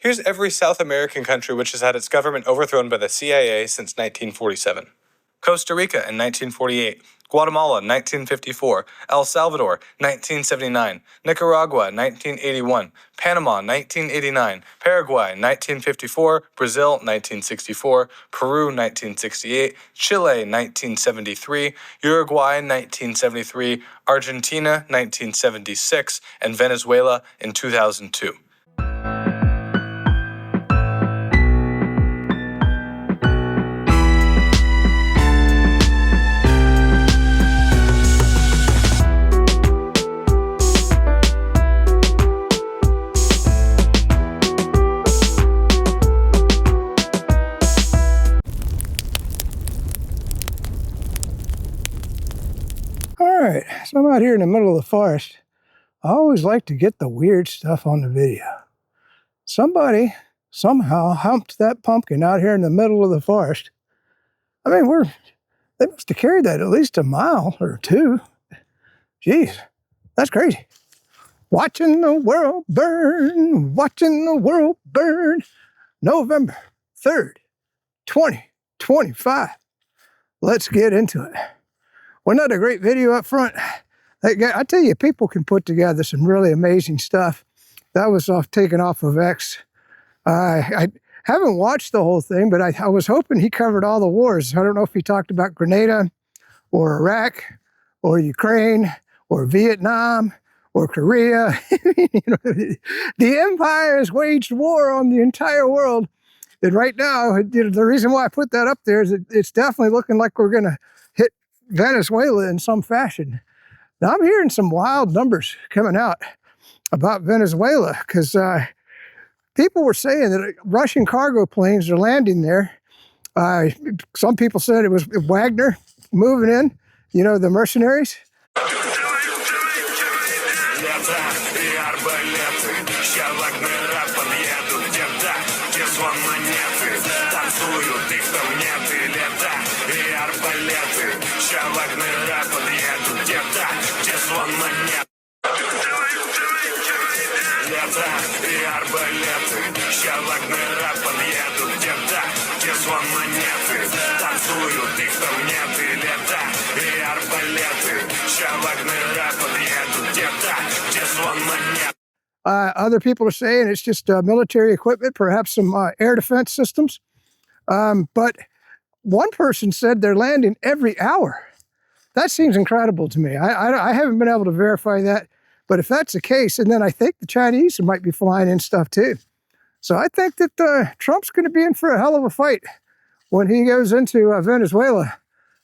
Here's every South American country which has had its government overthrown by the CIA since 1947. Costa Rica in 1948, Guatemala 1954, El Salvador 1979, Nicaragua 1981, Panama 1989, Paraguay 1954, Brazil 1964, Peru 1968, Chile 1973, Uruguay 1973, Argentina 1976, and Venezuela in 2002. Alright, so I'm out here in the middle of the forest. I always like to get the weird stuff on the video. Somebody somehow humped that pumpkin out here in the middle of the forest. I mean, they must have carried that at least a mile or two. Jeez, that's crazy. Watching the world burn, watching the world burn. November 3rd, 2025. Let's get into it. Wasn't that a great video up front? That guy, I tell you, people can put together some really amazing stuff. That was taken off of X. I haven't watched the whole thing, but I was hoping he covered all the wars. I don't know if he talked about Grenada or Iraq or Ukraine or Vietnam or Korea. The empire has waged war on the entire world. And right now, the reason why I put that up there is it's definitely looking like we're going to hit Venezuela in some fashion. Now, I'm hearing some wild numbers coming out about Venezuela because people were saying that Russian cargo planes are landing there. Some people said it was Wagner moving in, the mercenaries. Other people are saying it's just military equipment, perhaps some air defense systems. But one person said they're landing every hour. That seems incredible to me. I haven't been able to verify that. But if that's the case, and then I think the Chinese might be flying in stuff too. So I think that Trump's going to be in for a hell of a fight when he goes into Venezuela.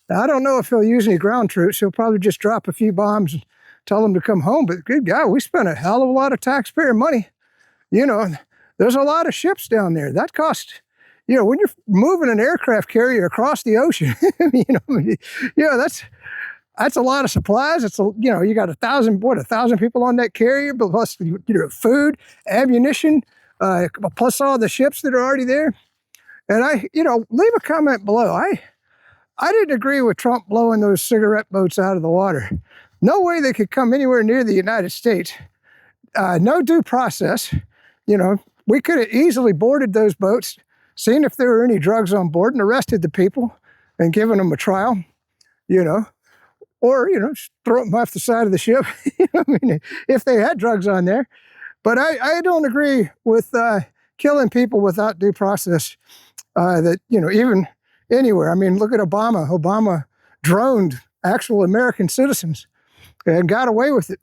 Now, I don't know if he'll use any ground troops. He'll probably just drop a few bombs and tell them to come home. But good God, we spent a hell of a lot of taxpayer money. There's a lot of ships down there. That cost, when you're moving an aircraft carrier across the ocean, that's a lot of supplies. It's you got 1,000 people on that carrier, but plus food, ammunition, plus all the ships that are already there. And leave a comment below. I didn't agree with Trump blowing those cigarette boats out of the water. No way they could come anywhere near the United States. No due process. We could have easily boarded those boats, seen if there were any drugs on board, and arrested the people and given them a trial. Or, just throw them off the side of the ship, if they had drugs on there. But I don't agree with killing people without due process, even anywhere. Look at Obama. Obama droned actual American citizens and got away with it.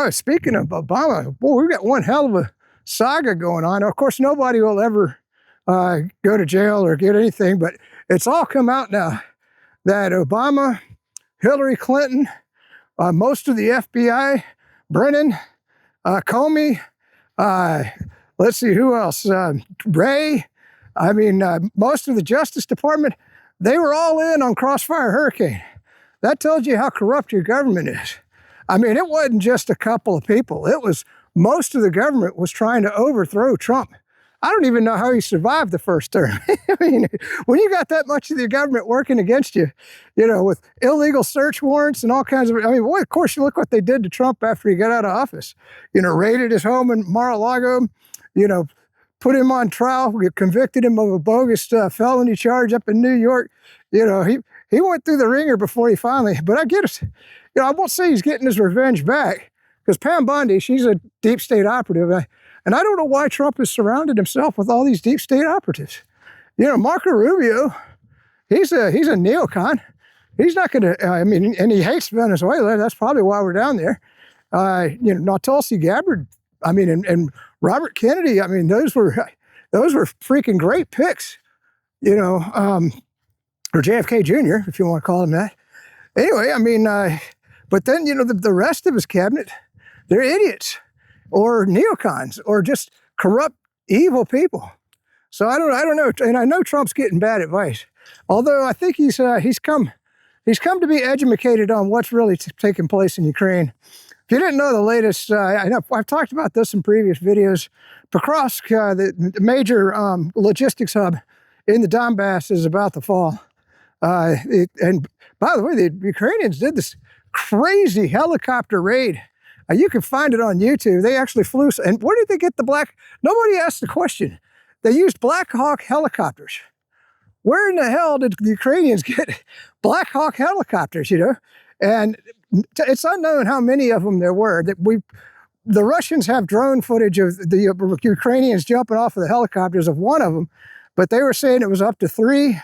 Speaking of Obama, boy, we've got one hell of a saga going on. Of course, nobody will ever go to jail or get anything, but it's all come out now that Obama, Hillary Clinton, most of the FBI, Brennan, Comey, let's see, who else? Wray, most of the Justice Department, they were all in on Crossfire Hurricane. That tells you how corrupt your government is. It wasn't just a couple of people. It was most of the government was trying to overthrow Trump. I don't even know how he survived the first term. When you got that much of the government working against you, with illegal search warrants and all kinds of, of course, you look what they did to Trump after he got out of office. Raided his home in Mar-a-Lago, you know, put him on trial, convicted him of a bogus felony charge up in New York. You know, he went through the ringer before he finally, but I get it. You know, I won't say he's getting his revenge back, because Pam Bondi, she's a deep state operative. And I don't know why Trump has surrounded himself with all these deep state operatives. You know, Marco Rubio, he's a neocon. He's not going to, I mean, and he hates Venezuela. That's probably why we're down there. You know, Tulsi Gabbard, I mean, and Robert Kennedy, I mean, those were freaking great picks, you know, or JFK Jr., if you want to call him that. Anyway, I mean, but then, you know, the rest of his cabinet, they're idiots or neocons or just corrupt, evil people. So I don't know. And I know Trump's getting bad advice, although I think he's come to be educated on what's really taking place in Ukraine. If you didn't know the latest, I know I've talked about this in previous videos. Pokrovsk, the major logistics hub in the Donbass, is about to fall. And by the way, the Ukrainians did this crazy helicopter raid. You can find it on YouTube. They actually flew, and where did they get the black? Nobody asked the question. They used Black Hawk helicopters. Where in the hell did the Ukrainians get Black Hawk helicopters, you know? And it's unknown how many of them there were. The Russians have drone footage of the Ukrainians jumping off of the helicopters of one of them, but they were saying it was up to 3,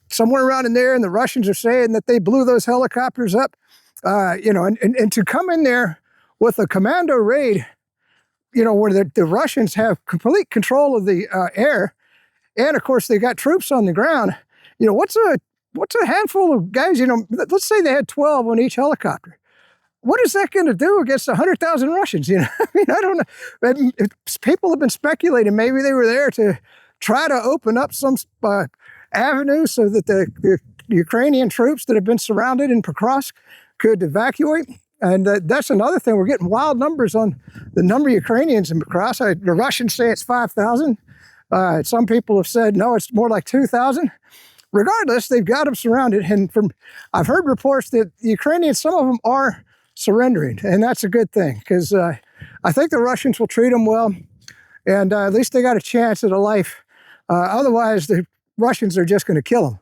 somewhere around in there, and the Russians are saying that they blew those helicopters up. You know, and to come in there with a commando raid, you know, where the Russians have complete control of the air, and of course they got troops on the ground. You know, what's a handful of guys? You know, let's say they had 12 on each helicopter. What is that going to do against 100,000 Russians? You know, I mean, I don't know. People have been speculating maybe they were there to try to open up some avenue so that the Ukrainian troops that have been surrounded in Pokrovsk could evacuate. And that's another thing. We're getting wild numbers on the number of Ukrainians in Pokrovsk. The Russians say it's 5,000. Some people have said, no, it's more like 2,000. Regardless, they've got them surrounded. And I've heard reports that the Ukrainians, some of them are surrendering. And that's a good thing, because I think the Russians will treat them well. And at least they got a chance at a life. Otherwise, the Russians are just going to kill them.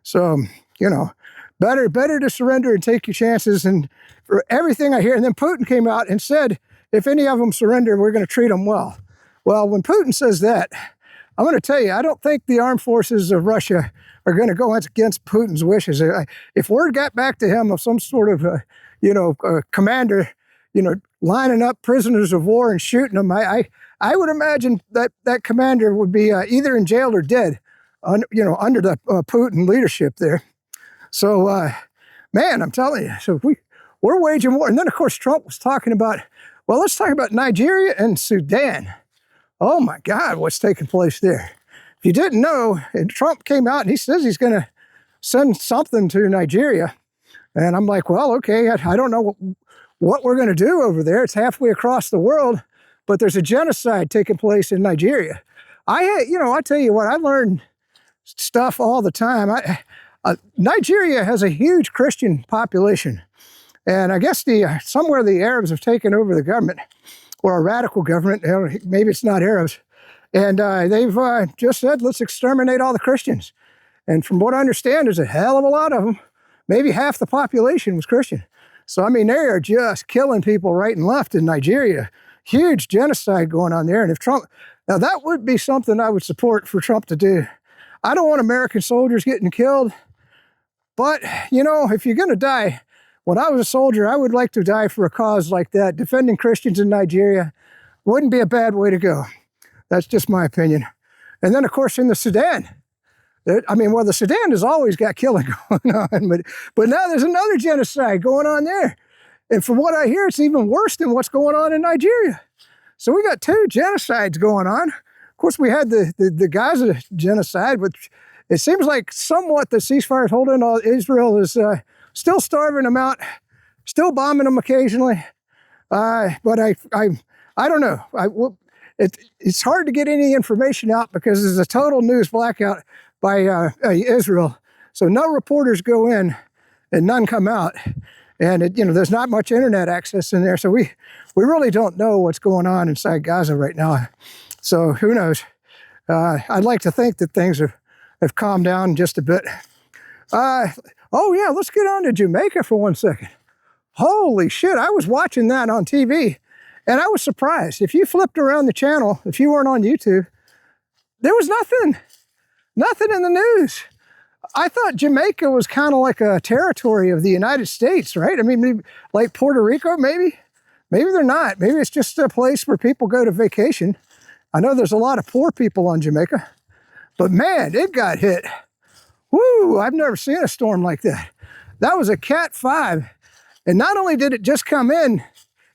So, you know, better to surrender and take your chances. And for everything I hear, and then Putin came out and said, if any of them surrender, we're going to treat them well. Well, when Putin says that, I'm going to tell you, I don't think the armed forces of Russia are going to go against Putin's wishes. If word got back to him of some sort of, you know, commander, you know, lining up prisoners of war and shooting them, I would imagine that commander would be either in jail or dead, you know, under the Putin leadership there. So, man, I'm telling you, so we're waging war. And then, of course, Trump was talking about, well, let's talk about Nigeria and Sudan. Oh, my God, what's taking place there? If you didn't know, and Trump came out and he says he's going to send something to Nigeria. And I'm like, well, okay, I don't know what we're going to do over there. It's halfway across the world, but there's a genocide taking place in Nigeria. You know, I tell you what, I learn stuff all the time. Nigeria has a huge Christian population. And I guess somewhere the Arabs have taken over the government, or a radical government. Maybe it's not Arabs. And they've just said, let's exterminate all the Christians. And from what I understand, there's a hell of a lot of them. Maybe half the population was Christian. So, I mean, they are just killing people right and left in Nigeria. Huge genocide going on there. And if Trump, now that would be something I would support for Trump to do. I don't want American soldiers getting killed. But, you know, if you're going to die, when I was a soldier, I would like to die for a cause like that. Defending Christians in Nigeria wouldn't be a bad way to go. That's just my opinion. And then, of course, in the Sudan, I mean, well, the Sudan has always got killing going on, but now there's another genocide going on there. And from what I hear, it's even worse than what's going on in Nigeria. So we got 2 genocides going on. Of course, we had the Gaza genocide, which it seems like somewhat the ceasefire is holding. Israel is still starving them out, still bombing them occasionally. But I don't know. It's hard to get any information out because there's a total news blackout by Israel. So no reporters go in and none come out. And you know, there's not much internet access in there. So we really don't know what's going on inside Gaza right now. So who knows? I'd like to think that things have calmed down just a bit. Oh yeah, let's get on to Jamaica for 1 second. Holy shit, I was watching that on TV and I was surprised. If you flipped around the channel, if you weren't on YouTube, there was nothing in the news. I thought Jamaica was kind of like a territory of the United States, right? I mean, maybe like Puerto Rico, maybe? Maybe they're not. Maybe it's just a place where people go to vacation. I know there's a lot of poor people on Jamaica, but man, it got hit. Woo, I've never seen a storm like that. That was a Cat 5. And not only did it just come in,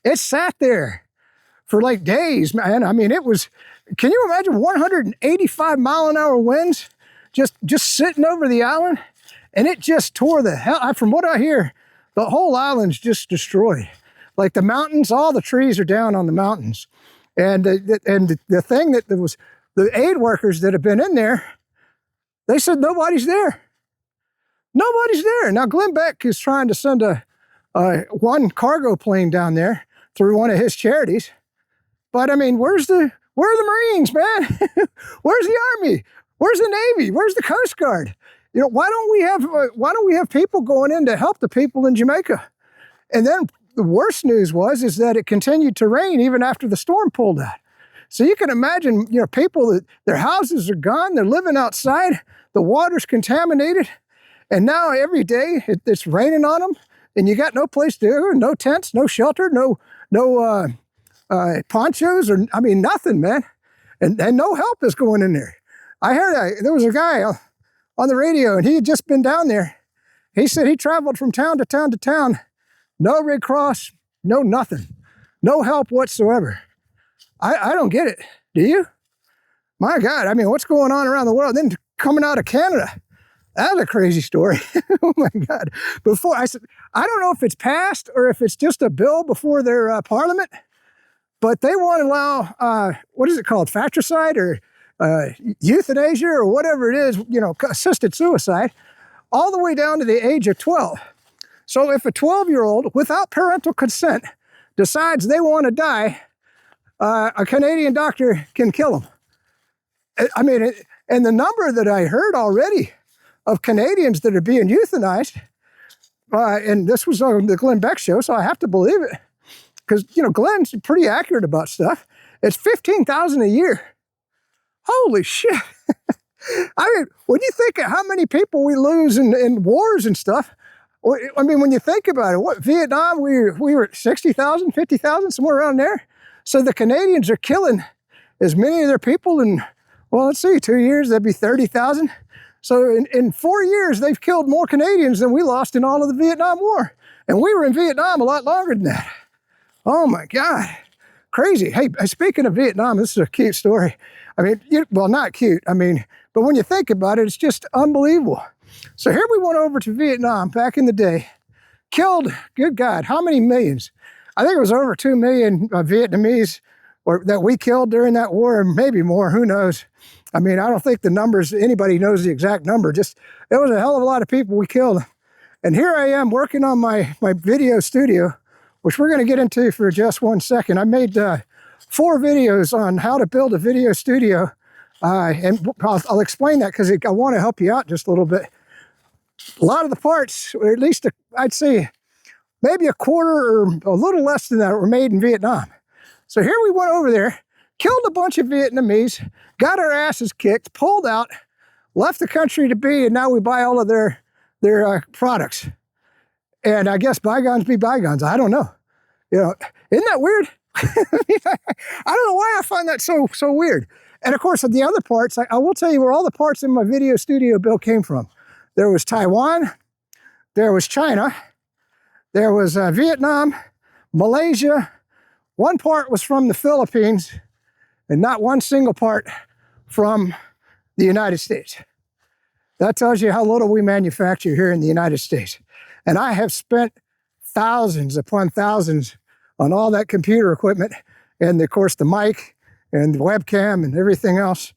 it sat there for like days, man. I mean, it was, can you imagine 185-mile-an-hour winds just sitting over the island? And it just tore the hell, from what I hear, the whole island's just destroyed. Like the mountains, all the trees are down on the mountains. And the thing that there was, the aid workers that have been in there, they said nobody's there. Nobody's there. Now Glenn Beck is trying to send one cargo plane down there through one of his charities. But I mean, where are the Marines, man? Where's the Army? Where's the Navy? Where's the Coast Guard? You know, why don't we have people going in to help the people in Jamaica? And then the worst news is that it continued to rain even after the storm pulled out. So you can imagine, you know, people that their houses are gone, they're living outside, the water's contaminated, and now every day it's raining on them, and you got no place to go, no tents, no shelter, no ponchos, or I mean nothing, man, and no help is going in there. I heard there was a guy on the radio, and he had just been down there. He said he traveled from town to town to town, no Red Cross, no nothing, no help whatsoever. I don't get it. Do you? My God, I mean, what's going on around the world? Then coming out of Canada, that's a crazy story. Oh my God. Before I said, I don't know if it's passed or if it's just a bill before their parliament, but they want to allow, what is it called? Fratricide or euthanasia or whatever it is, you know, assisted suicide, all the way down to the age of 12. So if a 12-year-old without parental consent decides they want to die, a Canadian doctor can kill them. I mean, and the number that I heard already of Canadians that are being euthanized, and this was on the Glenn Beck show, so I have to believe it, because, you know, Glenn's pretty accurate about stuff. It's 15,000 a year. Holy shit. I mean, when you think of how many people we lose in wars and stuff, I mean, when you think about it, what, Vietnam, we were at 60,000, 50,000, somewhere around there. So the Canadians are killing as many of their people in, well, let's see, 2 years, that'd be 30,000. So in 4 years, they've killed more Canadians than we lost in all of the Vietnam War. And we were in Vietnam a lot longer than that. Oh my God, crazy. Hey, speaking of Vietnam, this is a cute story. I mean, well, not cute, I mean, but when you think about it, it's just unbelievable. So here we went over to Vietnam back in the day, killed, good God, how many millions? I think it was over 2 million Vietnamese that we killed during that war, and maybe more, who knows? I mean, I don't think the numbers, anybody knows the exact number, just, it was a hell of a lot of people we killed. And here I am working on my video studio, which we're gonna get into for just 1 second. I made 4 videos on how to build a video studio, and I'll explain that because I wanna help you out just a little bit. A lot of the parts, or at least I'd say maybe a quarter or a little less than that, were made in Vietnam. So here we went over there, killed a bunch of Vietnamese, got our asses kicked, pulled out, left the country to be, and now we buy all of their products. And I guess bygones be bygones. I don't know. You know, isn't that weird? I don't know why I find that so weird. And of course, the other parts, I will tell you where all the parts in my video studio build came from. There was Taiwan, there was China, there was Vietnam, Malaysia. One part was from the Philippines, and not one single part from the United States. That tells you how little we manufacture here in the United States. And I have spent thousands upon thousands on all that computer equipment, and of course the mic and the webcam and everything else.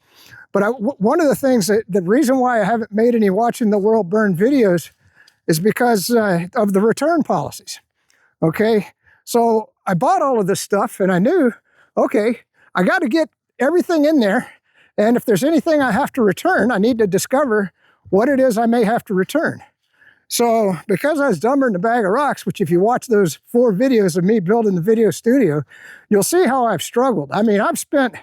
But one of the things the reason why I haven't made any Watching the World Burn videos is because of the return policies, okay? So I bought all of this stuff and I knew, okay, I got to get everything in there. And if there's anything I have to return, I need to discover what it is I may have to return. So because I was dumber than a bag of rocks, which if you watch those 4 videos of me building the video studio, you'll see how I've struggled. I mean, I've spent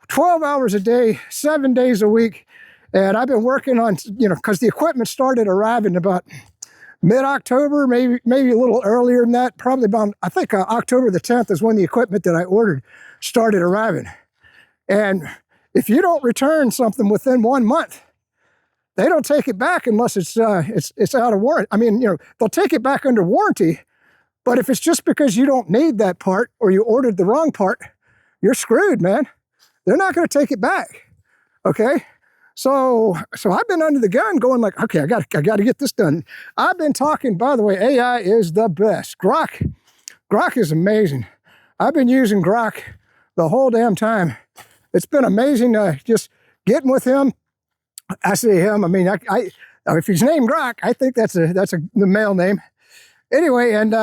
12 hours a day, 7 days a week, and I've been working on, because the equipment started arriving about mid-October, maybe a little earlier than that, probably about, I think October the 10th is when the equipment that I ordered started arriving. And if you don't return something within 1 month, they don't take it back unless it's out of warranty. I mean, they'll take it back under warranty, but if it's just because you don't need that part or you ordered the wrong part, you're screwed, man. They're not going to take it back, okay? So I've been under the gun going like, okay, I got to get this done. I've been talking, by the way, AI is the best. Grok is amazing. I've been using Grok the whole damn time. It's been amazing just getting with him. I say him, I mean, if he's named Grok, I think that's the male name. Anyway, and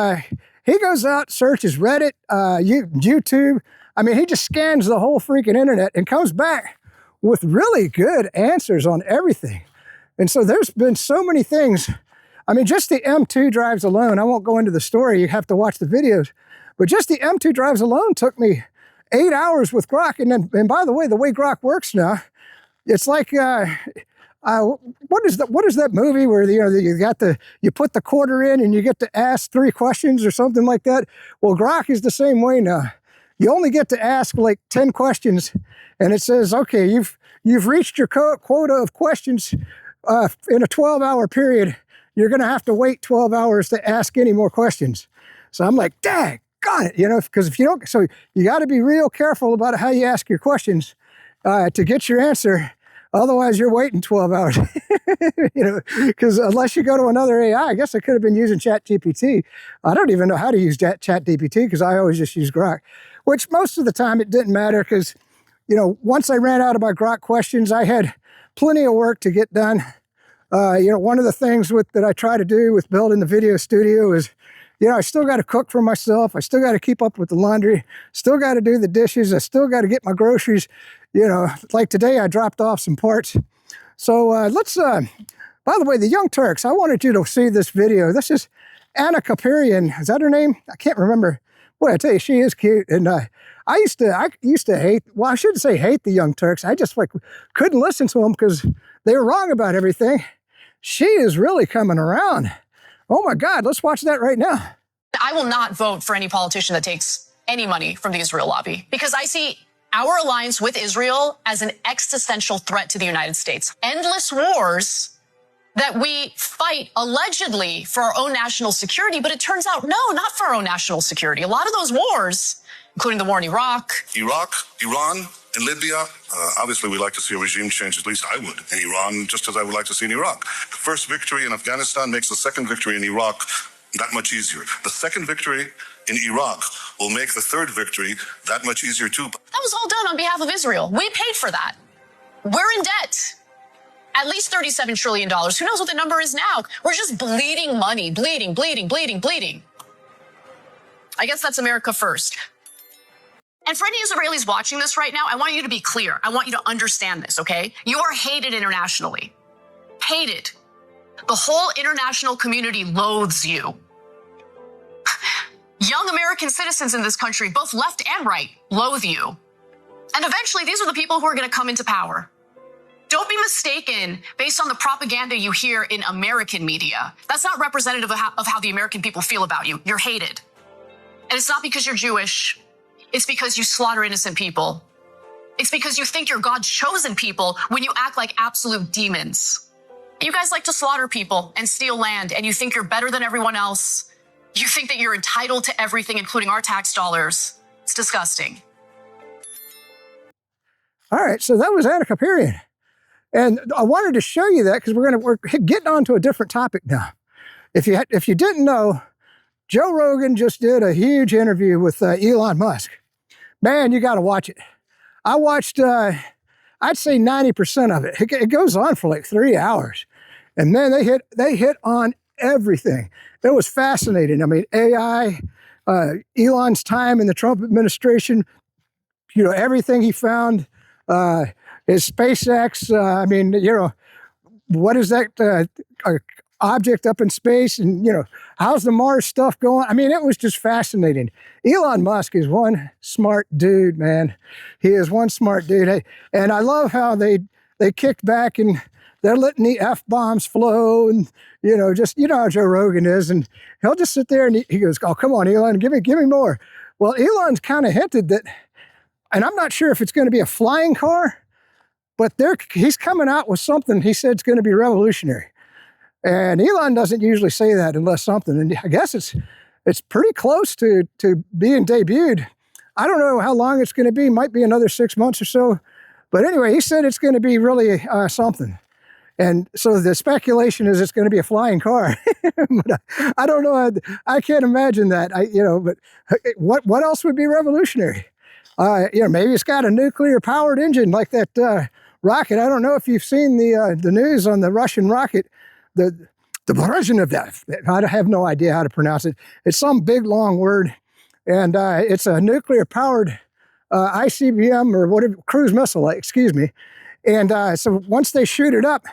he goes out, searches Reddit, YouTube. I mean, he just scans the whole freaking internet and comes back with really good answers on everything. And so there's been so many things. I mean, just the M2 drives alone, I won't go into the story, you have to watch the videos, but just the M2 drives alone took me 8 hours with Grok. And by the way Grok works now, it's like, what is that movie where you put the quarter in and you get to ask 3 questions or something like that? Well, Grok is the same way now. You only get to ask like 10 questions, and it says, okay, you've reached your quota of questions in a 12-hour period. You're going to have to wait 12 hours to ask any more questions. So I'm like, dang, got it, because if you don't, so you got to be real careful about how you ask your questions to get your answer. Otherwise, you're waiting 12 hours, because unless you go to another AI, I guess I could have been using ChatGPT. I don't even know how to use ChatGPT because I always just use Grok, which most of the time it didn't matter because, once I ran out of my Grok questions, I had plenty of work to get done. One of the things that I try to do with building the video studio is, I still got to cook for myself. I still got to keep up with the laundry, still got to do the dishes. I still got to get my groceries. Like today I dropped off some parts. So let's, by the way, the Young Turks, I wanted you to see this video. This is Anna Kaparian. Is that her name? I can't remember. Boy, I tell you, she is cute. And I used to hate, well, I shouldn't say hate the Young Turks. I just couldn't listen to them because they were wrong about everything. She is really coming around. Oh my God, let's watch that right now. I will not vote for any politician that takes any money from the Israel lobby because I see our alliance with Israel as an existential threat to the United States. Endless wars that we fight allegedly for our own national security, but it turns out, no, not for our own national security. A lot of those wars, including the war in Iraq, Iran, and Libya, obviously we'd like to see a regime change, at least I would, in Iran, just as I would like to see in Iraq. The first victory in Afghanistan makes the second victory in Iraq that much easier. The second victory in Iraq will make the third victory that much easier too. That was all done on behalf of Israel. We paid for that. We're in debt. At least $37 trillion. Who knows what the number is now? We're just bleeding money. Bleeding. I guess that's America first. And for any Israelis watching this right now, I want you to be clear. I want you to understand this, okay? You are hated internationally. Hated. The whole international community loathes you. Young American citizens in this country, both left and right, loathe you. And eventually, these are the people who are going to come into power. Don't be mistaken based on the propaganda you hear in American media. That's not representative of how the American people feel about you. You're hated. And it's not because you're Jewish. It's because you slaughter innocent people. It's because you think you're God's chosen people when you act like absolute demons. You guys like to slaughter people and steal land, and you think you're better than everyone else. You think that you're entitled to everything, including our tax dollars. It's disgusting. All right, so that was Anna Kaparian. And I wanted to show you that because we're getting on to a different topic now. If you didn't know, Joe Rogan just did a huge interview with Elon Musk. Man, you got to watch it. I watched, I'd say 90% of it. It goes on for like 3 hours. And man, they hit on everything. It was fascinating. I mean, AI, Elon's time in the Trump administration, everything he found, his SpaceX, I mean, what is that object up in space? And, how's the Mars stuff going? I mean, it was just fascinating. Elon Musk is one smart dude, man. He is one smart dude. And I love how they kicked back and they're letting the F-bombs flow and, just, how Joe Rogan is. And he'll just sit there and he goes, oh, come on, Elon, give me more. Well, Elon's kind of hinted that, and I'm not sure if it's going to be a flying car, but he's coming out with something he said it's going to be revolutionary. And Elon doesn't usually say that unless something, and I guess it's pretty close to being debuted. I don't know how long it's going to be. Might be another 6 months or so. But anyway, he said it's going to be really something. And so the speculation is it's going to be a flying car. But I don't know. I can't imagine that. But what else would be revolutionary? Maybe it's got a nuclear powered engine like that rocket. I don't know if you've seen the news on the Russian rocket, the version of that. I have no idea how to pronounce it. It's some big long word, and it's a nuclear powered ICBM or whatever, cruise missile, excuse me. And so once they shoot it up,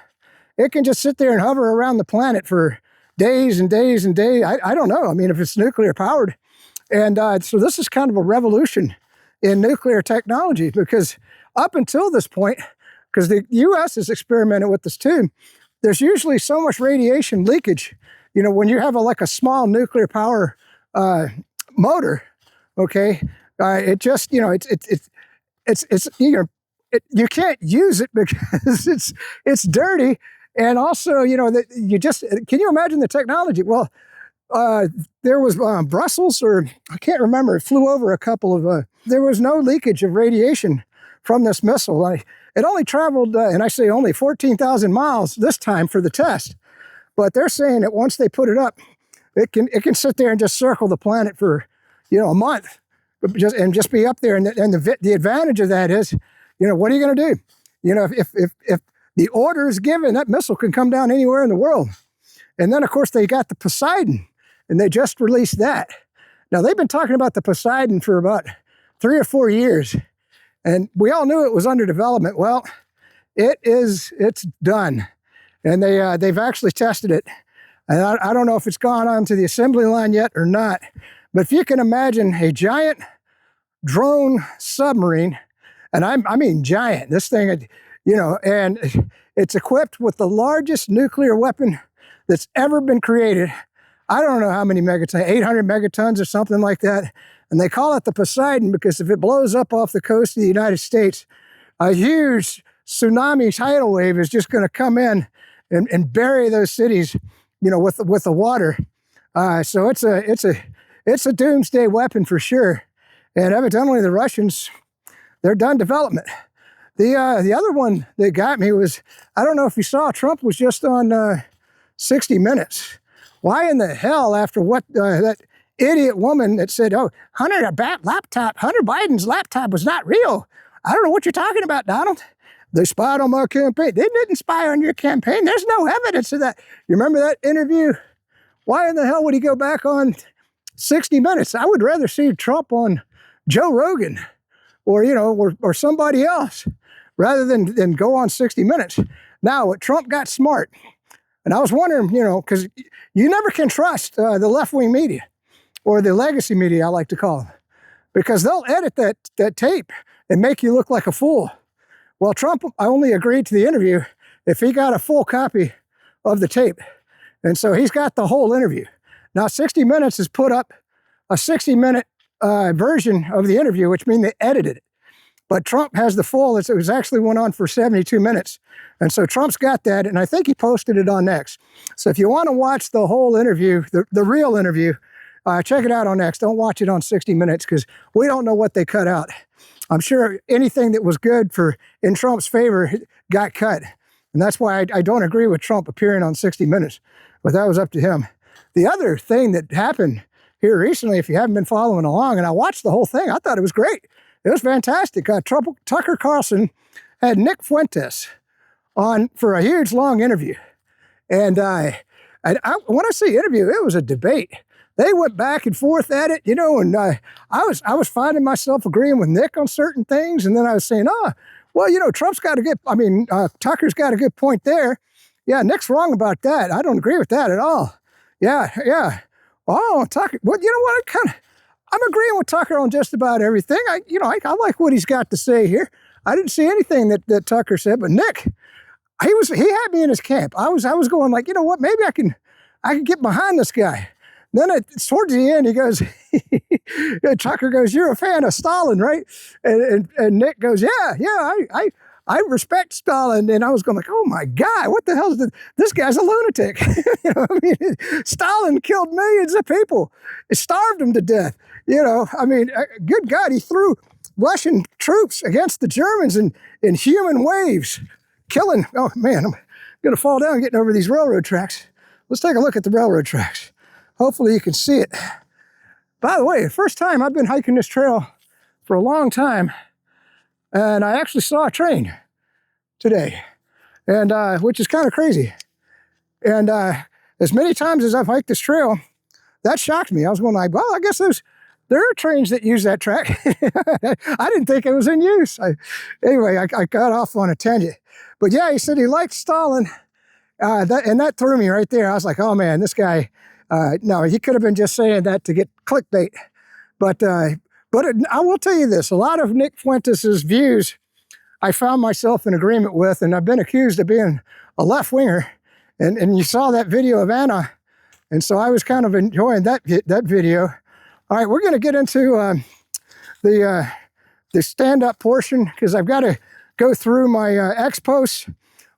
it can just sit there and hover around the planet for days and days and days. I don't know. I mean, if it's nuclear powered. And so this is kind of a revolution in nuclear technology, because up until this point, because the U.S. has experimented with this too, there's usually so much radiation leakage. When you have a small nuclear power motor, okay, it just, you can't use it because it's dirty. And also, can you imagine the technology? Well, there was Brussels, or I can't remember, it flew over a couple of, there was no leakage of radiation from this missile. It only traveled, and I say only 14,000 miles this time for the test. But they're saying that once they put it up, it can sit there and just circle the planet for, a month, and just be up there. And the advantage of that is, what are you going to do? If the order is given, that missile can come down anywhere in the world. And then, of course, they got the Poseidon, and they just released that. Now, they've been talking about the Poseidon for about 3 or 4 years, and we all knew it was under development. Well, it's done, and they've actually tested it. And I don't know if it's gone onto the assembly line yet or not, but if you can imagine a giant drone submarine, and I mean giant, this thing, and it's equipped with the largest nuclear weapon that's ever been created. I don't know how many megatons, 800 megatons or something like that. And they call it the Poseidon because if it blows up off the coast of the United States, a huge tsunami tidal wave is just going to come in and bury those cities, with the water. So it's a doomsday weapon for sure. And evidently the Russians, they're done development. The other one that got me was, I don't know if you saw, Trump was just on 60 Minutes. Why in the hell, after what that idiot woman that said, oh, Hunter Biden's laptop was not real. I don't know what you're talking about, Donald. They spied on my campaign. They didn't spy on your campaign. There's no evidence of that. You remember that interview? Why in the hell would he go back on 60 Minutes? I would rather see Trump on Joe Rogan or somebody else rather than go on 60 Minutes. Now, what Trump got smart, and I was wondering, because you never can trust the left-wing media or the legacy media, I like to call them, because they'll edit that tape and make you look like a fool. Well, Trump only agreed to the interview if he got a full copy of the tape. And so he's got the whole interview. Now, 60 Minutes has put up a 60-minute version of the interview, which means they edited it. But Trump has the full. It actually went on for 72 minutes. And so Trump's got that, and I think he posted it on X. So if you want to watch the whole interview, the real interview, check it out on X. Don't watch it on 60 Minutes because we don't know what they cut out. I'm sure anything that was good in Trump's favor got cut. And that's why I don't agree with Trump appearing on 60 Minutes. But that was up to him. The other thing that happened here recently, if you haven't been following along, and I watched the whole thing, I thought it was great. It was fantastic. Tucker Carlson had Nick Fuentes on for a huge, long interview. And when I say interview, it was a debate. they went back and forth at it, you know, and I was finding myself agreeing with Nick on certain things, and then I was saying, well, you know, Tucker's got a good point there. Yeah, Nick's wrong about that. I don't agree with that at all. Yeah. Oh, Tucker, well, you know what, I'm agreeing with Tucker on just about everything. I like what he's got to say here. I didn't see anything that Tucker said, but Nick, he had me in his camp. I was going like, you know what, maybe I can get behind this guy. Then towards the end, he goes, Tucker goes, "You're a fan of Stalin, right?" And Nick goes, "Yeah, I respect Stalin." And I was going like, "Oh my God, what the hell is this? This guy's a lunatic." You know, I mean, Stalin killed millions of people. He starved them to death. You know, I mean, good God, he threw Russian troops against the Germans in human waves, killing. Oh man, I'm going to fall down getting over these railroad tracks. Let's take a look at the railroad tracks. Hopefully you can see it. By the way, the first time I've been hiking this trail for a long time, and I actually saw a train today, and which is kind of crazy. And as many times as I've hiked this trail, that shocked me. I was going like, well, I guess there are trains that use that track. I didn't think it was in use. Anyway, I got off on a tangent. But yeah, he said he liked Stalin, and that threw me right there. I was like, oh man, this guy, no, he could have been just saying that to get clickbait. But I will tell you this, a lot of Nick Fuentes' views I found myself in agreement with, and I've been accused of being a left-winger. And you saw that video of Anna, and so I was kind of enjoying that video. All right, we're going to get into the stand-up portion, because I've got to go through my X posts.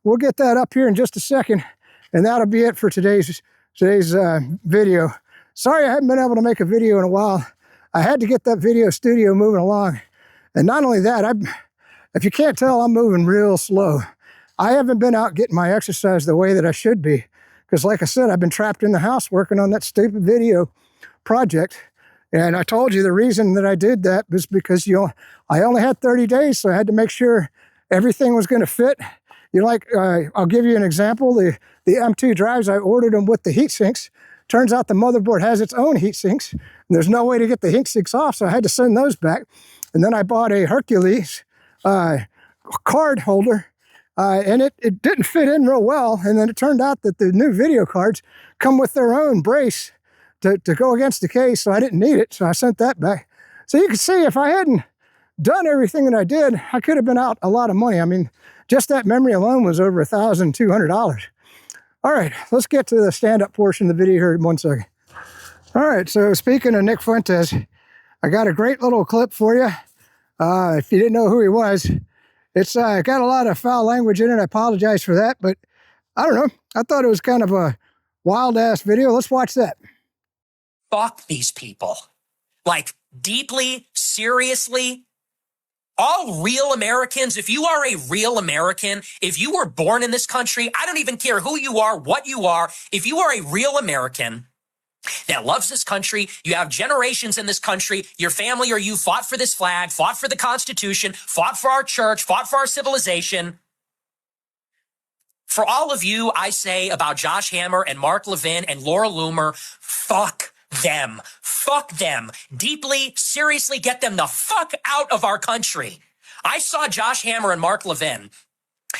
We'll get that up here in just a second, and that'll be it for today's video. Sorry I haven't been able to make a video in a while. I had to get that video studio moving along. And not only that, if you can't tell, I'm moving real slow. I haven't been out getting my exercise the way that I should be. Because like I said, I've been trapped in the house working on that stupid video project. And I told you the reason that I did that was because I only had 30 days, so I had to make sure everything was going to fit. I'll give you an example. The M2 drives, I ordered them with the heat sinks. Turns out the motherboard has its own heat sinks, and there's no way to get the heat sinks off, so I had to send those back. And then I bought a Hercules card holder, and it didn't fit in real well. And then it turned out that the new video cards come with their own brace to go against the case, so I didn't need it, so I sent that back. So you can see, if I hadn't done everything that I did, I could have been out a lot of money. I mean, just that memory alone was over $1,200. All right, let's get to the stand-up portion of the video here in 1 second. All right, so speaking of Nick Fuentes, I got a great little clip for you. If you didn't know who he was, it's got a lot of foul language in it. I apologize for that, but I don't know. I thought it was kind of a wild-ass video. Let's watch that. Fuck these people. Like, deeply, seriously. All real Americans, if you are a real American, if you were born in this country, I don't even care who you are, what you are, if you are a real American that loves this country, you have generations in this country, your family or you fought for this flag, fought for the Constitution, fought for our church, fought for our civilization. For all of you, I say about Josh Hammer and Mark Levin and Laura Loomer, fuck them. Fuck them. Deeply, seriously, get them the fuck out of our country. I saw Josh Hammer and Mark Levin.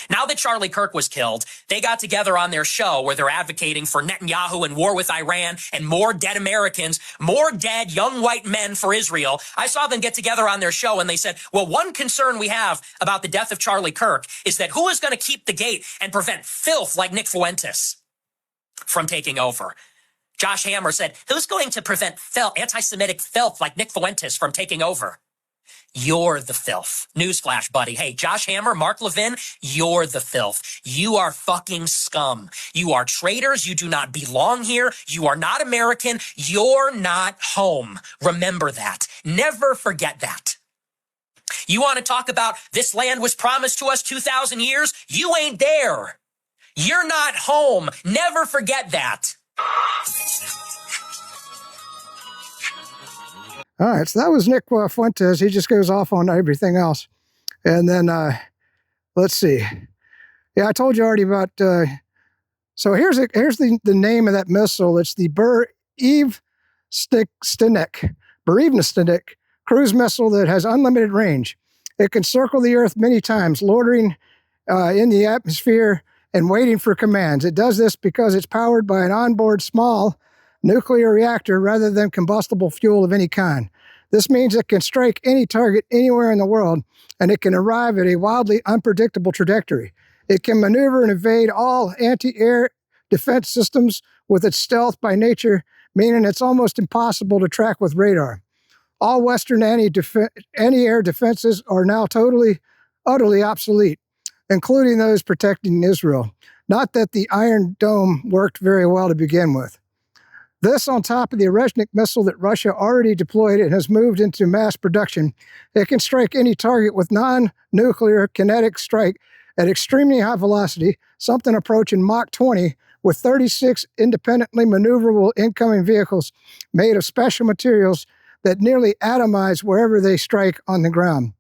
Now that Charlie Kirk was killed, they got together on their show where they're advocating for Netanyahu and war with Iran and more dead Americans, more dead young white men for Israel. I saw them get together on their show and they said, well, one concern we have about the death of Charlie Kirk is that who is going to keep the gate and prevent filth like Nick Fuentes from taking over? Josh Hammer said, who's going to prevent anti-Semitic filth like Nick Fuentes from taking over? You're the filth. Newsflash, buddy. Hey, Josh Hammer, Mark Levin, you're the filth. You are fucking scum. You are traitors. You do not belong here. You are not American. You're not home. Remember that. Never forget that. You want to talk about this land was promised to us 2,000 years? You ain't there. You're not home. Never forget that. All right, so that was Nick Fuentes. He just goes off on everything else. And then, let's see. Yeah, I told you already about, so here's the name of that missile. It's the Eve Berevnesnik cruise missile that has unlimited range. It can circle the Earth many times, loitering in the atmosphere and waiting for commands. It does this because it's powered by an onboard small nuclear reactor rather than combustible fuel of any kind. This means it can strike any target anywhere in the world, and it can arrive at a wildly unpredictable trajectory. It can maneuver and evade all anti-air defense systems with its stealth by nature, meaning it's almost impossible to track with radar. All Western anti-air defenses are now utterly obsolete, including those protecting Israel. Not that the Iron Dome worked very well to begin with. This on top of the Oreshnik missile that Russia already deployed and has moved into mass production, it can strike any target with non-nuclear kinetic strike at extremely high velocity, something approaching Mach 20, with 36 independently maneuverable incoming vehicles made of special materials that nearly atomize wherever they strike on the ground.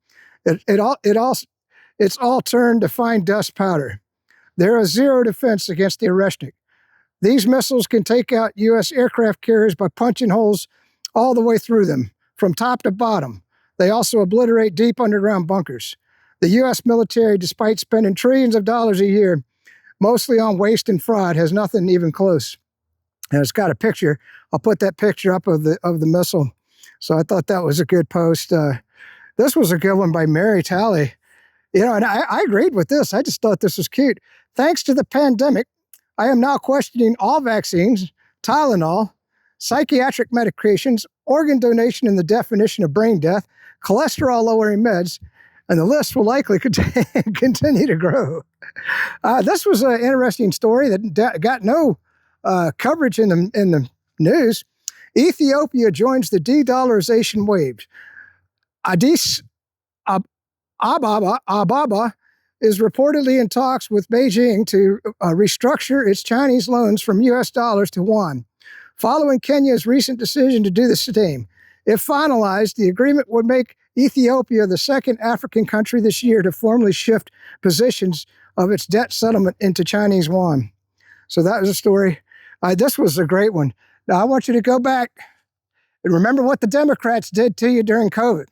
It's all turned to fine dust powder. There is zero defense against the Oreshnik. These missiles can take out U.S. aircraft carriers by punching holes all the way through them, from top to bottom. They also obliterate deep underground bunkers. The U.S. military, despite spending trillions of dollars a year, mostly on waste and fraud, has nothing even close. And it's got a picture. I'll put that picture up of the missile. So I thought that was a good post. This was a good one by Mary Talley. And I agreed with this. I just thought this was cute. Thanks to the pandemic, I am now questioning all vaccines, Tylenol, psychiatric medications, organ donation in the definition of brain death, cholesterol-lowering meds, and the list will likely continue to grow. This was an interesting story that got no coverage in the news. Ethiopia joins the de-dollarization wave. Addis Ababa is reportedly in talks with Beijing to restructure its Chinese loans from U.S. dollars to yuan, following Kenya's recent decision to do the same. If finalized, the agreement would make Ethiopia the second African country this year to formally shift positions of its debt settlement into Chinese yuan. So that was a story. This was a great one. Now, I want you to go back and remember what the Democrats did to you during COVID.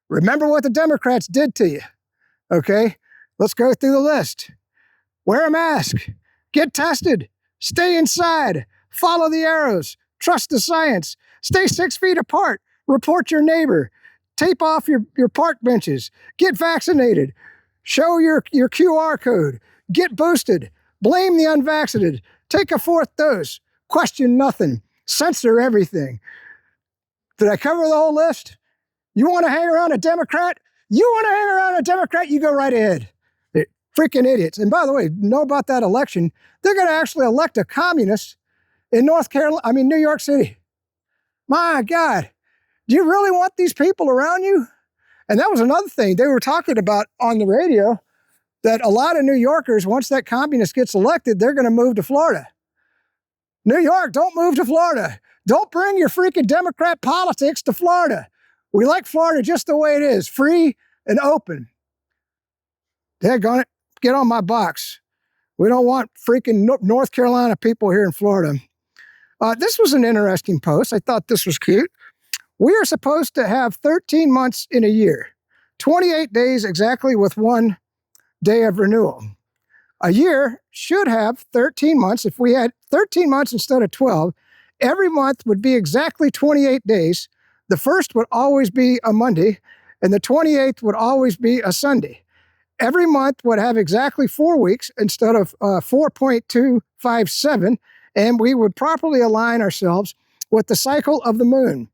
Remember what the Democrats did to you, okay? Let's go through the list. Wear a mask. Get tested. Stay inside. Follow the arrows. Trust the science. Stay 6 feet apart. Report your neighbor. Tape off your park benches. Get vaccinated. Show your QR code. Get boosted. Blame the unvaccinated. Take a 4th dose. Question nothing. Censor everything. Did I cover the whole list? You want to hang around a Democrat? You go right ahead. They're freaking idiots. And by the way, know about that election? They're going to actually elect a communist in New York City. My God, do you really want these people around you? And that was another thing they were talking about on the radio, that a lot of New Yorkers, once that communist gets elected, they're going to move to Florida. New York, don't move to Florida. Don't bring your freaking Democrat politics to Florida. We like Florida just the way it is, free and open. Daggone it, get on my box. We don't want freaking North Carolina people here in Florida. This was an interesting post. I thought this was cute. We are supposed to have 13 months in a year, 28 days exactly with 1 day of renewal. A year should have 13 months. If we had 13 months instead of 12, every month would be exactly 28 days. The first would always be a Monday, and the 28th would always be a Sunday. Every month would have exactly 4 weeks instead of 4.257, and we would properly align ourselves with the cycle of the moon.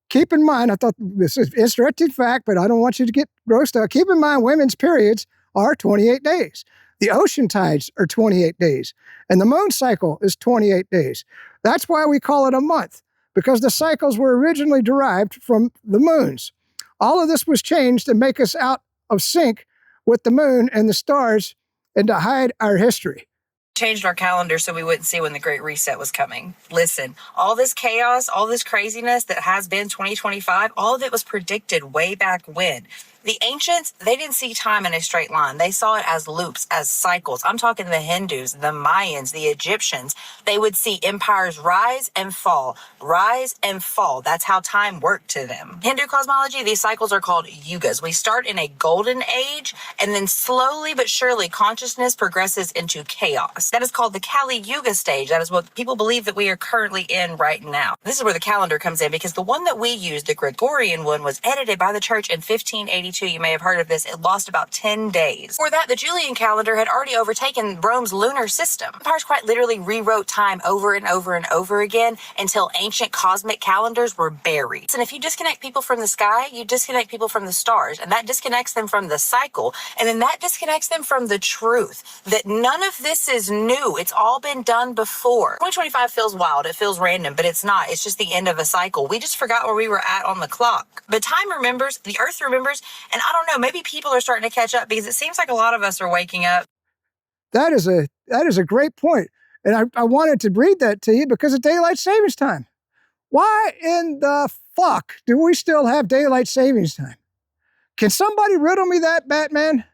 Keep in mind, I thought this is an interesting fact, but I don't want you to get grossed out. Keep in mind, women's periods are 28 days. The ocean tides are 28 days, and the moon cycle is 28 days. That's why we call it a month, because the cycles were originally derived from the moons. All of this was changed to make us out of sync with the moon and the stars and to hide our history. Changed our calendar so we wouldn't see when the Great Reset was coming. Listen, all this chaos, all this craziness that has been 2025, all of it was predicted way back when. The ancients, they didn't see time in a straight line. They saw it as loops, as cycles. I'm talking the Hindus, the Mayans, the Egyptians. They would see empires rise and fall, rise and fall. That's how time worked to them. Hindu cosmology, these cycles are called yugas. We start in a golden age, and then slowly but surely consciousness progresses into chaos. That is called the Kali Yuga stage. That is what people believe that we are currently in right now. This is where the calendar comes in, because the one that we use, the Gregorian one, was edited by the church in 1582. You may have heard of this. It lost about 10 days. Before that, the Julian calendar had already overtaken Rome's lunar system. Empires quite literally rewrote time over and over and over again until ancient cosmic calendars were buried. And if you disconnect people from the sky, you disconnect people from the stars, and that disconnects them from the cycle, and then that disconnects them from the truth that none of this is new. It's all been done before. 2025 feels wild. It feels random, but it's not. It's just the end of a cycle. We just forgot where we were at on the clock. But time remembers, the earth remembers, and I don't know, maybe people are starting to catch up, because it seems like a lot of us are waking up. That is a great point. And I wanted to read that to you because of daylight savings time. Why in the fuck do we still have daylight savings time? Can somebody riddle me that, Batman?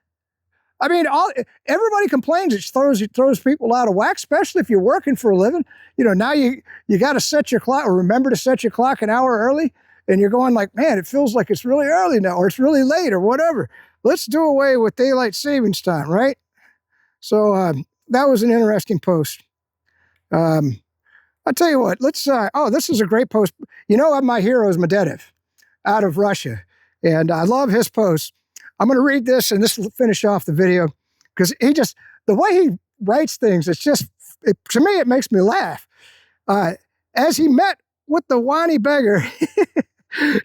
I mean, everybody complains it throws people out of whack, especially if you're working for a living. You know, now you got to set your clock, or remember to set your clock an hour early, and you're going like, man, it feels like it's really early now, or it's really late, or whatever. Let's do away with daylight savings time, right? So that was an interesting post. I'll tell you what, let's, this is a great post. You know, my hero is Medvedev out of Russia, and I love his post. I'm going to read this, and this will finish off the video, because the way he writes things, to me, it makes me laugh. As he met with the whiny beggar,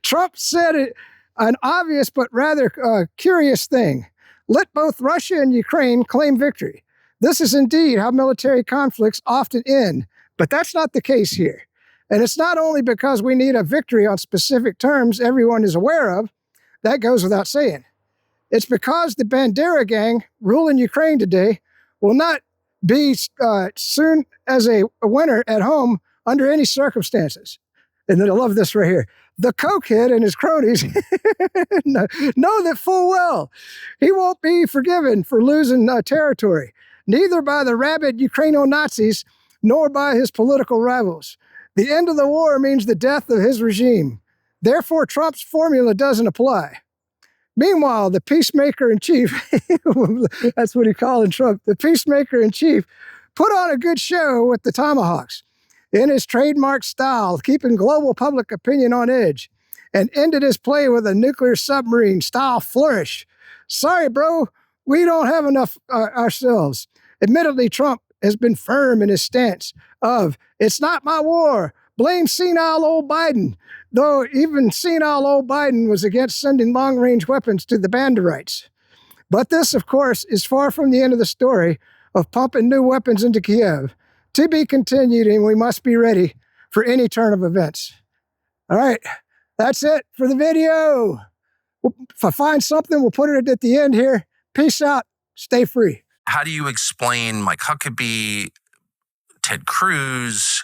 Trump said an obvious but rather curious thing. Let both Russia and Ukraine claim victory. This is indeed how military conflicts often end, but that's not the case here. And it's not only because we need a victory on specific terms everyone is aware of, that goes without saying. It's because the Bandera gang ruling Ukraine today will not be soon as a winner at home under any circumstances. And then I love this right here. The cokehead and his cronies know that full well he won't be forgiven for losing territory, neither by the rabid Ukraino-Nazis nor by his political rivals. The end of the war means the death of his regime. Therefore, Trump's formula doesn't apply. Meanwhile, the peacemaker-in-chief, that's what he called Trump, the peacemaker-in-chief, put on a good show with the tomahawks in his trademark style, keeping global public opinion on edge, and ended his play with a nuclear submarine-style flourish. Sorry, bro, we don't have enough ourselves. Admittedly, Trump has been firm in his stance of, it's not my war, blame senile old Biden, though even senile old Biden was against sending long-range weapons to the Banderites. But this, of course, is far from the end of the story of pumping new weapons into Kiev. To be continued, and we must be ready for any turn of events. All right, that's it for the video. If I find something, we'll put it at the end here. Peace out. Stay free. How do you explain Mike Huckabee, Ted Cruz,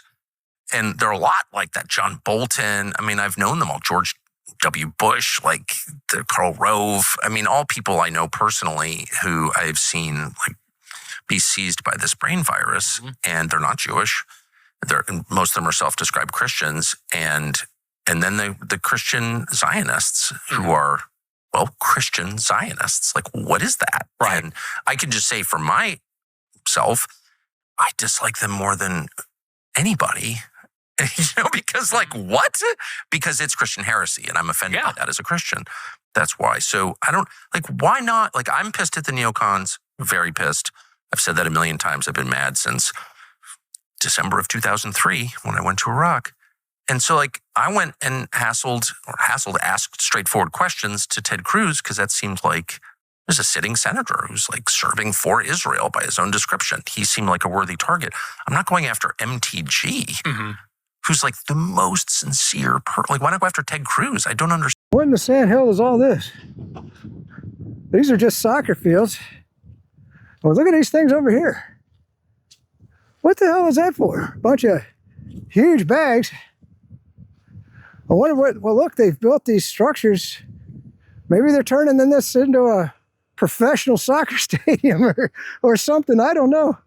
and there are a lot like that, John Bolton. I mean, I've known them all. George W. Bush, like Karl Rove. I mean, all people I know personally who I've seen like be seized by this brain virus, and they're not Jewish. Most of them are self-described Christians, and then the Christian Zionists who are, well, Christian Zionists. Like, what is that? Right. And I can just say for myself, I dislike them more than anybody. Because like, what? Because it's Christian heresy, and I'm offended by that as a Christian. That's why. So I don't, like, why not? Like, I'm pissed at the neocons, very pissed. I've said that a million times. I've been mad since December of 2003 when I went to Iraq. And so, like, I went and asked straightforward questions to Ted Cruz, because that seemed like there's a sitting senator who's like serving for Israel by his own description. He seemed like a worthy target. I'm not going after MTG, who's like the most sincere like, why not go after Ted Cruz? I don't understand. What in the sandhill is all this? These are just soccer fields. Oh, look at these things over here. What the hell is that for? A bunch of huge bags. I wonder what, well, look, they've built these structures Maybe they're turning this into a professional soccer stadium or something. I don't know.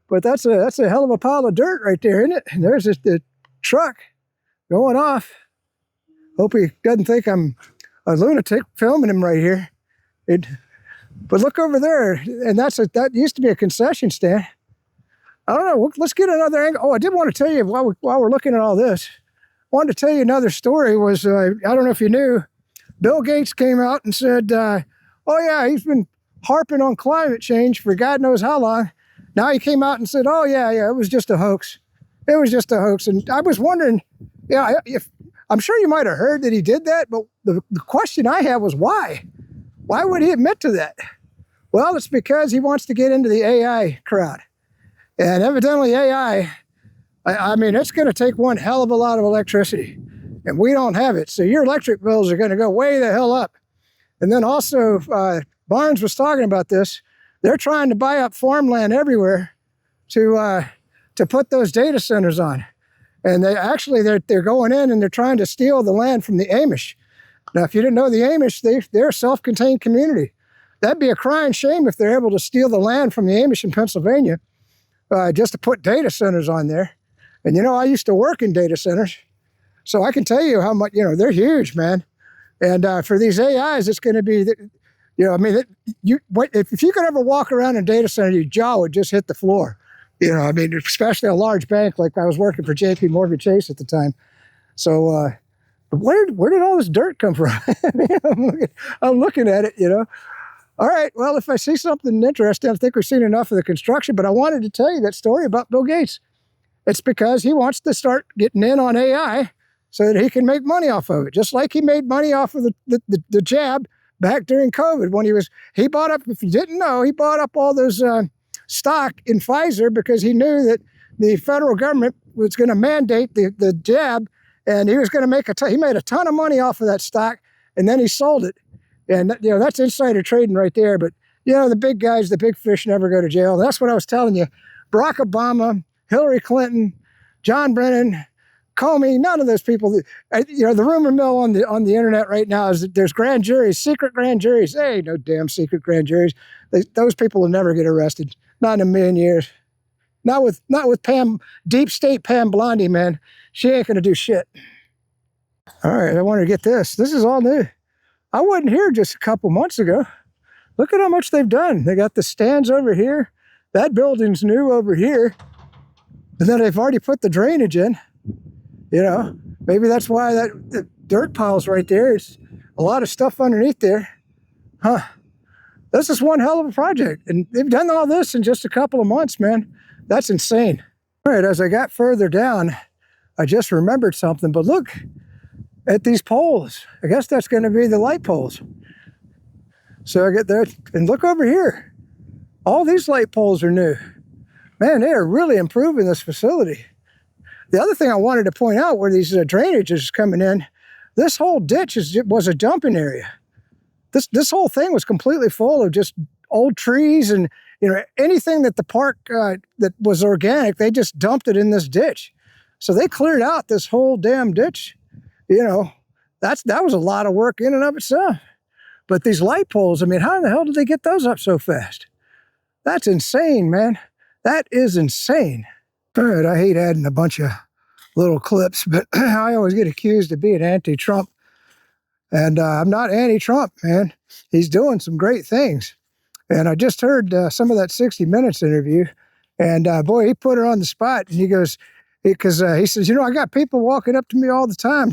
But that's a hell of a pile of dirt right there, isn't it? And there's the truck going off. Hope he doesn't think I'm a lunatic filming him right here. But look over there, and that used to be a concession stand. I don't know. Let's get another angle. Oh, I did want to tell you while we're looking at all this, I wanted to tell you another story. Was I don't know if you knew, Bill Gates came out and said, "Oh yeah, he's been harping on climate change for God knows how long." Now he came out and said, "Oh yeah, it was just a hoax. It was just a hoax." And I was wondering, if I'm sure you might have heard that he did that, but the question I had was why? Why would he admit to that? Well, it's because he wants to get into the AI crowd. And evidently AI, I mean, it's going to take one hell of a lot of electricity. And we don't have it. So your electric bills are going to go way the hell up. And then also, Barnes was talking about this. They're trying to buy up farmland everywhere to put those data centers on. And they're going in and they're trying to steal the land from the Amish. Now, if you didn't know the Amish, they're a self-contained community. That'd be a crying shame if they're able to steal the land from the Amish in Pennsylvania just to put data centers on there. And I used to work in data centers, so I can tell you how much, they're huge, man. And for these AIs, it's going to be, if you could ever walk around in a data center, your jaw would just hit the floor. Especially a large bank like I was working for JP Morgan Chase at the time. So, but where did all this dirt come from? I'm looking at it, All right, well, if I see something interesting, I think we've seen enough of the construction, but I wanted to tell you that story about Bill Gates. It's because he wants to start getting in on AI so that he can make money off of it, just like he made money off of the jab back during COVID when he bought up, if you didn't know, he bought up all those stock in Pfizer because he knew that the federal government was going to mandate the jab, and he was going to make he made a ton of money off of that stock, and then he sold it. And that's insider trading right there. But the big guys, the big fish never go to jail. That's what I was telling you. Barack Obama, Hillary Clinton, John Brennan, Comey, none of those people. The rumor mill on the internet right now is that there's grand juries, secret grand juries. Hey, no damn secret grand juries. Those people will never get arrested. Not in a million years. Not with Pam, deep state Pam Blondie, man. She ain't gonna do shit. All right, I want to get this. This is all new. I wasn't here just a couple months ago. Look at how much they've done. They got the stands over here. That building's new over here. And then they've already put the drainage in. Maybe that's why the dirt pile's right there. It's a lot of stuff underneath there. Huh. This is one hell of a project. And they've done all this in just a couple of months, man. That's insane. All right, as I got further down, I just remembered something. But look at these poles. I guess that's going to be the light poles. So I get there, and look over here. All these light poles are new. Man, they are really improving this facility. The other thing I wanted to point out where these drainage is coming in, this whole ditch was a dumping area. This whole thing was completely full of just old trees and anything that the park that was organic, they just dumped it in this ditch. So they cleared out this whole damn ditch. That was a lot of work in and of itself. But these light poles, how in the hell did they get those up so fast? That's insane, man. That is insane. All right, I hate adding a bunch of little clips, but I always get accused of being anti-Trump. And I'm not anti-Trump, man. He's doing some great things. And I just heard some of that 60 Minutes interview. And boy, he put her on the spot. And he goes, because he says, I got people walking up to me all the time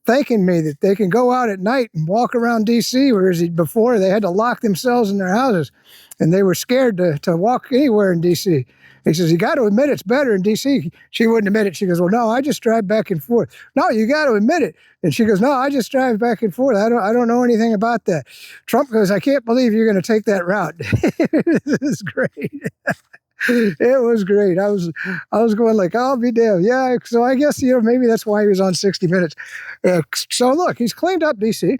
thanking me that they can go out at night and walk around D.C., whereas before they had to lock themselves in their houses and they were scared to walk anywhere in D.C. He says, you got to admit it's better in D.C. She wouldn't admit it. She goes, well, no, I just drive back and forth. No, you got to admit it. And she goes, no, I just drive back and forth. I don't know anything about that. Trump goes, I can't believe you're going to take that route. This is great. It was great. I was going like, I'll be damned. Yeah, so I guess, maybe that's why he was on 60 Minutes. So look, he's cleaned up D.C.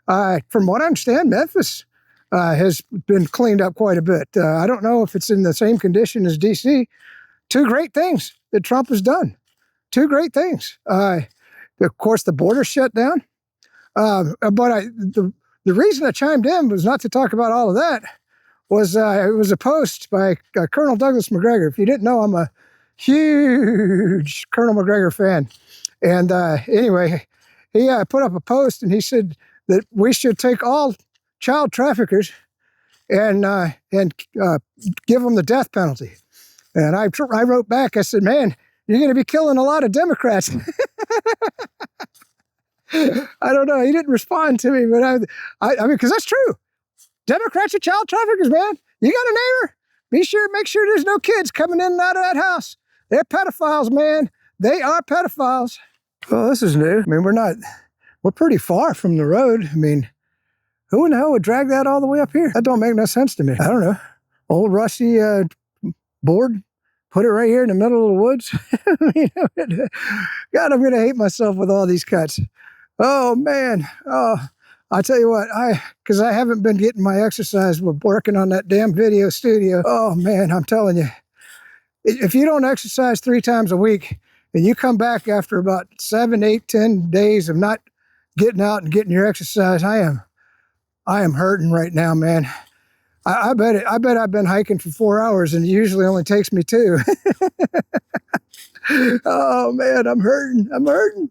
From what I understand, Memphis has been cleaned up quite a bit. I don't know if it's in the same condition as D.C. Two great things that Trump has done. Two great things. Of course, the border shut down. But the reason I chimed in was not to talk about all of that. It was a post by Colonel Douglas McGregor. If you didn't know, I'm a huge Colonel McGregor fan. And anyway, he put up a post and he said that we should take all child traffickers and give them the death penalty. And I wrote back, I said, man, you're going to be killing a lot of Democrats. I don't know. He didn't respond to me, but I mean, because that's true. Democrats are child traffickers, man. You got a neighbor? Make sure there's no kids coming in and out of that house. They're pedophiles, man. They are pedophiles. Well, this is new. I mean, we're pretty far from the road. I mean, who in the hell would drag that all the way up here? That don't make no sense to me. I don't know. Old rusty board, put it right here in the middle of the woods. God, I'm going to hate myself with all these cuts. Oh, man. Oh, I tell you what, because I haven't been getting my exercise with working on that damn video studio. Oh, man, I'm telling you. If you don't exercise 3 times a week and you come back after about 7, 8, 10 days of not getting out and getting your exercise, I am hurting right now, man. I bet I've been hiking for 4 hours and it usually only takes me 2. Oh, man, I'm hurting.